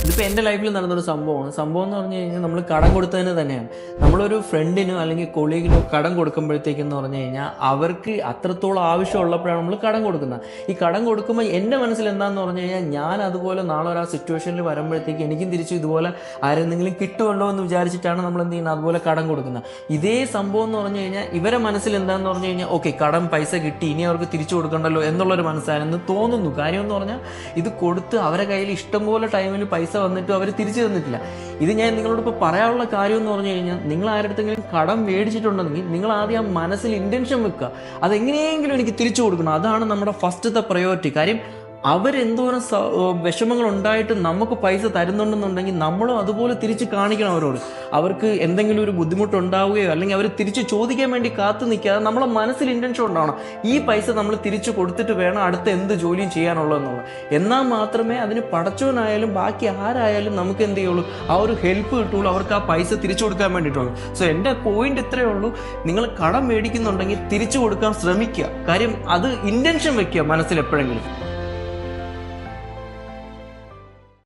ഇതിപ്പോൾ എൻ്റെ ലൈഫിൽ നടന്നൊരു സംഭവമാണ്. സംഭവം എന്ന് പറഞ്ഞു കഴിഞ്ഞാൽ നമ്മൾ കടം കൊടുത്തതിന് തന്നെയാണ്. നമ്മളൊരു ഫ്രണ്ടിനോ അല്ലെങ്കിൽ കൊളീഗിനോ കടം കൊടുക്കുമ്പോഴത്തേക്കെന്ന് പറഞ്ഞു കഴിഞ്ഞാൽ അവർക്ക് അത്രത്തോളം ആവശ്യമുള്ളപ്പോഴാണ് നമ്മൾ കടം കൊടുക്കുന്നത്. ഈ കടം കൊടുക്കുമ്പോൾ എൻ്റെ മനസ്സിൽ എന്താണെന്ന് പറഞ്ഞു കഴിഞ്ഞാൽ ഞാൻ അതുപോലെ നാളെ ഒരു ആ സിറ്റുവേഷനിൽ വരുമ്പോഴത്തേക്ക് എനിക്കും തിരിച്ച് ഇതുപോലെ ആരെന്തെങ്കിലും കിട്ടുമല്ലോ എന്ന് വിചാരിച്ചിട്ടാണ് നമ്മൾ എന്ത് ചെയ്യുന്നത്, അതുപോലെ കടം കൊടുക്കുന്നത്. ഇതേ സംഭവം എന്ന് പറഞ്ഞു കഴിഞ്ഞാൽ ഇവരെ മനസ്സിൽ എന്താണെന്ന് പറഞ്ഞു കഴിഞ്ഞാൽ ഓക്കെ കടം പൈസ കിട്ടി, ഇനി അവർക്ക് തിരിച്ചു കൊടുക്കണ്ടല്ലോ എന്നുള്ളൊരു മനസ്സാണെന്ന് തോന്നുന്നു. കാര്യം എന്ന് പറഞ്ഞാൽ ഇത് കൊടുത്ത് അവരെ കയ്യിൽ ഇഷ്ടംപോലെ ടൈമിൽ പൈസ വന്നിട്ടും അവർ തിരിച്ചു തന്നിട്ടില്ല. ഇത് ഞാൻ നിങ്ങളോട് ഇപ്പോൾ പറയാനുള്ള കാര്യം എന്ന് പറഞ്ഞു കഴിഞ്ഞാൽ നിങ്ങൾ ആരുടെങ്കിലും കടം മേടിച്ചിട്ടുണ്ടെങ്കിൽ നിങ്ങൾ ആദ്യം ആ മനസ്സിൽ ഇൻറ്റൻഷൻ വെക്കുക, അതെങ്ങനെയെങ്കിലും എനിക്ക് തിരിച്ചു കൊടുക്കണം. അതാണ് നമ്മുടെ ഫസ്റ്റത്തെ പ്രയോറിറ്റി. കാര്യം അവരെന്തോരം വിഷമങ്ങൾ ഉണ്ടായിട്ട് നമുക്ക് പൈസ തരുന്നുണ്ടെന്നുണ്ടെങ്കിൽ നമ്മളും അതുപോലെ തിരിച്ച് കാണിക്കണം അവരോട്. അവർക്ക് എന്തെങ്കിലും ഒരു ബുദ്ധിമുട്ടുണ്ടാവുകയോ അല്ലെങ്കിൽ അവർ തിരിച്ച് ചോദിക്കാൻ വേണ്ടി കാത്തു നിൽക്കാതെ നമ്മളെ മനസ്സിൽ ഇൻറ്റൻഷൻ ഉണ്ടാവണം, ഈ പൈസ നമ്മൾ തിരിച്ചു കൊടുത്തിട്ട് വേണം അടുത്ത എന്ത് ജോലിയും ചെയ്യാനുള്ളതെന്നുള്ളത്. എന്നാൽ മാത്രമേ അതിന് പടച്ചവനായാലും ബാക്കി ആരായാലും നമുക്ക് എന്ത് ചെയ്യുള്ളൂ, ആ ഒരു ഹെൽപ്പ് കിട്ടുള്ളൂ, അവർക്ക് ആ പൈസ തിരിച്ചു കൊടുക്കാൻ വേണ്ടിയിട്ടുള്ളൂ. സോ എൻ്റെ പോയിന്റ് ഇത്രയേ ഉള്ളൂ, നിങ്ങൾ കടം മേടിക്കുന്നുണ്ടെങ്കിൽ തിരിച്ചു കൊടുക്കാൻ ശ്രമിക്കുക. കാര്യം അത് ഇൻറ്റൻഷൻ വെക്കുക മനസ്സിൽ എപ്പോഴെങ്കിലും.